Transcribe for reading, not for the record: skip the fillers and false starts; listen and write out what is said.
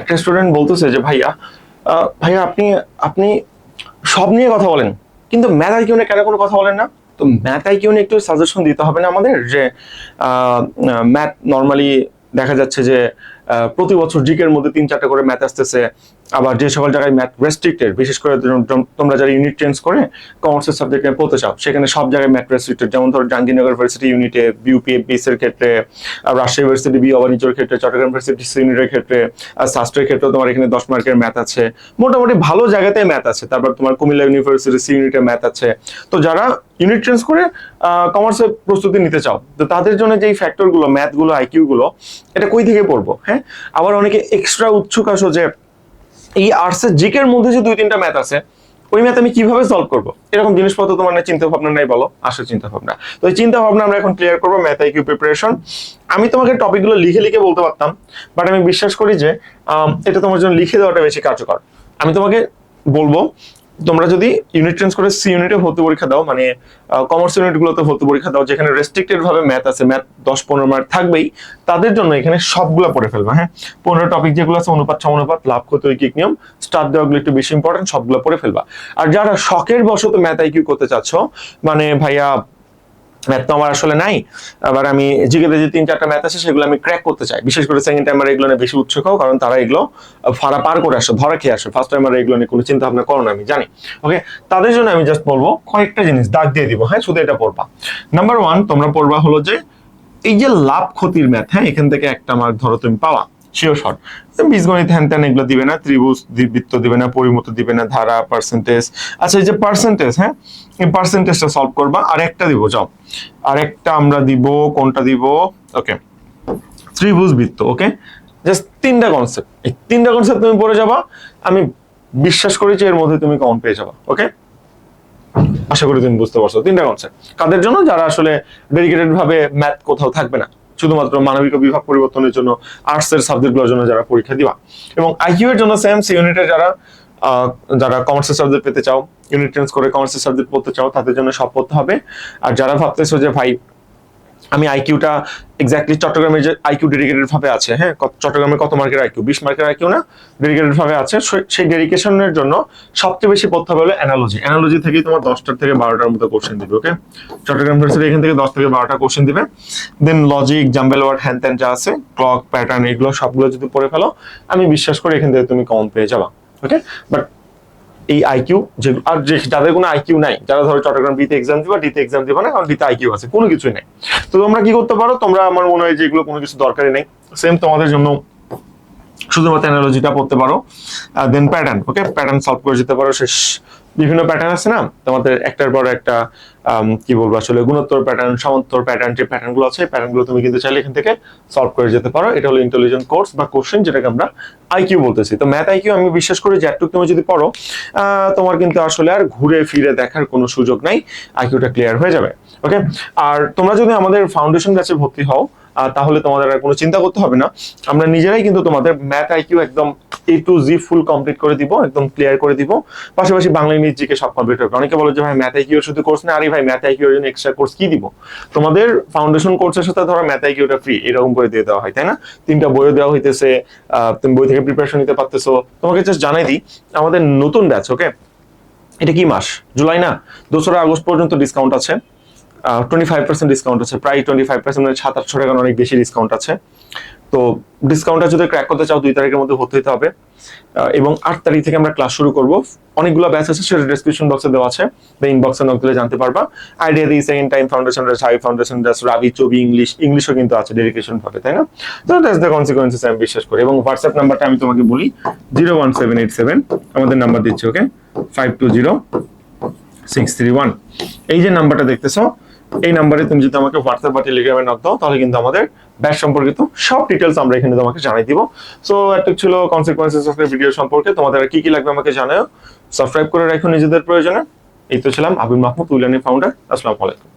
একটা স্টুডেন্ট বলতেছে যে ভাইয়া ভাইয়া আপনি আপনি সব নিয়ে কথা বলেন, কিন্তু ম্যাথ আইকিউ নিয়ে কেন কোনো কথা বলেন না? তো ম্যাথ আইকিউ নিয়ে একটু সাজেশন দিতে হবে না আমাদের? যে ম্যাথ নর্মালি দেখা যাচ্ছে যে প্রতি বছর জিকের মধ্যে 3-4টা করে ম্যাথ আসতেছে। আবার যে সকল জায়গায় ম্যাথ রেস্ট্রিক্টেড, বিশেষ করে তোমরা যারা ইউনিট চেঞ্জ করে কমার্সের সাবজেক্ট নিয়ে পড়তে চাও, সেখানে সব জায়গায় ম্যাথ রেস্ট্রিক্টেড। যেমন ধরো জাহাঙ্গীরনগর ইউনিভার্সিটি ইউনিটে, বিউপি এফবিএস এর ক্ষেত্রে, রাজশাহী ইউনিভার্সিটি বি অবাণিজ্যের ক্ষেত্রে, চট্টগ্রাম ইউনিভার্সিটি সি ইউনিটের ক্ষেত্রে, আর শাস্ত্রের ক্ষেত্রে তোমার এখানে 10 মার্কের ম্যাথ আছে। মোটামুটি ভালো জায়গাতে ম্যাথ আছে। তারপর তোমার কুমিল্লা ইউনিভার্সিটি সি ইউনিটে ম্যাথ আছে। তো যারা ইউনিট চেঞ্জ করে কমার্সের প্রস্তুতি নিতে চাও, তো তাদের জন্য যে ফ্যাক্টর গুলো, ম্যাথ গুলো, আইকিউ গুলো, এটা কই থেকে পড়বো? হ্যাঁ, আবার অনেকে এক্সট্রা উৎসুক আসো যে এই আর্টসের জিকের মধ্যে যে 2-3টা ম্যাথ আছে, ওই ম্যাথ আমি কিভাবে সলভ করবো, এরকম জিনিসপত্র তোমার চিন্তা ভাবনা নাই? বলো, আসো চিন্তা ভাবনা। তো এই চিন্তা ভাবনা আমরা এখন ক্লিয়ার করবো, ম্যাথ আইকিউ প্রিপারেশন। আমি তোমাকে টপিকগুলো লিখে লিখে বলতে পারতাম, বাট আমি বিশ্বাস করি যে এটা তোমার জন্য লিখে দেওয়াটা বেশি কার্যকর। আমি তোমাকে বলবো, তোমরা যদি ইউনিট চেঞ্জ করে সি ইউনিটে ভর্তি পরীক্ষা দাও, মানে কমার্স ইউনিট গুলোতে ভর্তি পরীক্ষা দাও, যেখানে রেস্ট্রিক্টেড ভাবে ম্যাথ আছে, ম্যাথ 10-15 মার্ক থাকবেই, তাদের জন্য এখানে সবগুলো পড়ে ফেলবা। হ্যাঁ, 15 টপিক যেগুলো আছে, অনুপাত, সমানুপাত, লাভ, ক্ষতি, ঐকিক নিয়ম, স্টার দেওয়াগুলো একটু বেশি ইম্পর্টেন্ট, সবগুলো পড়ে ফেলবা। আর যারা শখের বশত ম্যাথ আইকিউ করতে চাচ্ছ, মানে ভাইয়া ম্যাথ তো আমার আসলে নাই, আবার আমি জিকেতে যে 3-4টা ম্যাথ আছে সেগুলো আমি ক্র্যাক করতে চাই, বিশেষ করে সেকেন্ড টাইমার এগুলো নিয়ে বেশি উৎসুক হও, কারণ তারা এগুলো ফাড়া পার করে আসে, ধরা খেয়ে আসে। ফার্স্ট টাইমার এগুলো নিয়ে কোনো চিন্তা ভাবনা করো না, আমি জানি। ওকে, তাদের জন্য আমি জাস্ট বলবো কয়েকটা জিনিস দাগ দিয়ে দিব। হ্যাঁ, শুধু এটা পড়বা। নাম্বার 1 তোমরা পড়বা হলো যে এই যে লাভ ক্ষতির ম্যাথ, হ্যাঁ, এখান থেকে একটা মার্ক ধরো তুমি পাওয়া শিওর শর্ট। বীজগণিত হ্যান ত্যান এগুলো দিবে না, ত্রিভুজ বৃত্ত দিবে না, পরিমত দিবে না, ধারা, পার্সেন্টেজ। আচ্ছা, এই যে পার্সেন্টেজ, হ্যাঁ, এই পার্সেন্টেজটা সলভ করবা। আর একটা দিব, যাও, আর একটা আমরা দিব, কোনটা দিব? ওকে, ত্রিভুজ বৃত্ত। ওকে, জাস্ট 3টা কনসেপ্ট, এই 3টা কনসেপ্ট তুমি পড়ে যাবা, আমি বিশ্বাস করি যে এর মধ্যে তুমি কমন পেয়ে যাবা। ওকে, আশা করি তুমি বুঝতে পারছো 3টা কনসেপ্ট কাদের জন্য? যারা আসলে ডেডিকেটেড ভাবে ম্যাথ কোথাও থাকবে না, শুধুমাত্র মানবিক বিভাগ পরিবর্তনের জন্য আর্টস এর সাবজেক্টগুলোর জন্য যারা পরীক্ষা দিবা। এবং আইকিউ এর জন্য সেম, সি ইউনিটে যারা যারা কমার্সের সাবজেক্ট পেতে চাও, ইউনিট চেঞ্জ করে কমার্সের সাবজেক্ট পড়তে চাও, তাদের জন্য সব পড়তে হবে। আর যারা ভাবতেছো যে ভাই আমি আইকিউটা এক্স্যাক্টলি চট্টগ্রামের যে আইকিউ ডেডিকেটেড ভাবে আছে, হ্যাঁ, চট্টগ্রামে কত মার্কের আইকিউ? 20 মার্কের আইকিউ না, ডেডিকেটেড ভাবে আছে। সেই ডেডিকেশনের জন্য সবচেয়ে বেশি পড়তে হবে হলো অ্যানালজি। অ্যানালজি থেকেই তোমার 10টা থেকে 12টার মতো কোশ্চেন দিবে। ওকে, চট্টগ্রাম ইউনিভার্সিটি এখান থেকে 10 থেকে 12টা কোশ্চেন দিবে। দেন লজিক, জাম্বেল ওয়ার্ড, হ্যান ত্যান যা আছে, ক্লক, প্যাটার্ন, এগুলো সবগুলো যদি পড়ে ফেলো, আমি বিশ্বাস করি এখান থেকে তুমি কমন পেয়ে যাবা। ওকে, বাট এই আইকিউ যেগুলো, আর যাদের কোনো আইকিউ নাই, যারা ধরো চট্টগ্রাম বিতে এক্সাম দিবা, ডিতে এক্সাম দিবা না, কারণ ডিতে আইকিউ আছে, কোনো কিছুই নাই, তো তোমরা কি করতে পারো? তোমরা, আমার মনে হয় যে এগুলো কোনো কিছু দরকারই নেই, সেম তোমাদের জন্য শুধুমাত্র অ্যানালজিটা পড়তে পারো। দেন প্যাটার্ন, ওকে, প্যাটার্ন সলভ করে যেতে পারো। শেষ বিভিন্ন প্যাটার্ন আছে না তোমাদের, একটার পর একটা কি বলবো আসলে, গুণোত্তর প্যাটার্ন, সমান্তর প্যাটার্ন, যে প্যাটার্ন গুলো আছে, প্যাটার্ন গুলো তুমি কিন্তু চাইলে এখান থেকে সলভ করে যেতে পারো। এটা হলো ইন্টেলিজেন্ট কোর্স বা কোশ্চেন, যেটাকে আমরা আইকিউ বলতেছি। তো ম্যাথ আইকিউ আমি বিশ্বাস করি যে একটু তুমি যদি পড়ো, তোমার কিন্তু আসলে আর ঘুরে ফিরে দেখার কোনো সুযোগ নাই, আইকিউটা ক্লিয়ার হয়ে যাবে। ওকে, আর তোমরা যদি আমাদের ফাউন্ডেশন ব্যাচে ভর্তি হও, তাহলে তোমাদের আর কোনো চিন্তা করতে হবে না। আমরা নিজেরাই কিন্তু তোমাদের ম্যাথ আইকিউ একদম A to Z full complete করে দিব, একদম ক্লিয়ার করে দিব। পাশাপাশি বাংলা, ইংলিশ, জিকে সব কমপ্লিট হবে। অনেকে বলে যে ভাই ম্যাথ আইকিউ শুধু কোর্স না, আরে ভাই ম্যাথ আইকিউ এর জন্য এক্সট্রা কোর্স কি দিব? তোমাদের ফাউন্ডেশন কোর্সের সাথে ধরো ম্যাথ আইকিউটা ফ্রি, এরকম করে দিয়ে দেওয়া হয়, তাই না? 3টা বইও দেওয়া হইতেছে, তুমি বই থেকে প্রিপারেশন নিতে পারতেছো। তোমাকে জাস্ট জানাই দিই, আমাদের নতুন ব্যাচ, ওকে, এটা কি মাস? জুলাই না, 2রা আগস্ট পর্যন্ত ডিসকাউন্ট আছে, 25% ডিসকাউন্ট আছে, প্রায় 25%, মানে 700-800 টাকার অনেক বেশি ডিসকাউন্ট আছে। তো ডিসকাউন্টটা যদি ক্র্যাক করতে চাও, 2 তারিখের মধ্যে ভর্তি হতে হবে। এবং 8 তারিখ থেকে আমরা ক্লাস শুরু করব। অনেকগুলো ব্যাচ আছে, সেটা ডেসক্রিপশন বক্সে দেওয়া আছে, বা ইনবক্সে নক দিলে জানতে পারবা। আইডিয়া দিই, second time foundation, high foundation, Rabi, Chobi, ইংলিশও কিন্তু আছে ডেডিকেশন ভাবে, তাই না? তো দ্যাটস দ্য কনসিকুয়েন্সেস, আমি বিশ্বাস করি। এবং হোয়াটসঅ্যাপ নাম্বারটা আমি তোমাকে বলি, 01787 আমাদের নাম্বার দিচ্ছি, ওকে, 520631। এই যে নাম্বারটা দেখতেছো, এই নাম্বারে তুমি যদি আমাকে হোয়াটসঅ্যাপ বা টেলিগ্রামে নক দাও, তাহলে কিন্তু আমাদের ব্যাচ সম্পর্কিত সব ডিটেলস আমরা এখানে তোমাকে জানাই দিব। সো এটুক ছিল কনসিকুয়েন্সেস অফ ভিডিও সম্পর্কে। তোমাদের কি কি লাগবে আমাকে জানাও, সাবস্ক্রাইব করে রাখো নিজেদের প্রয়োজনে। এই তো ছিলাম আবির মাহমুদ, উইলানি ফাউন্ডার। আসসালামু আলাইকুম।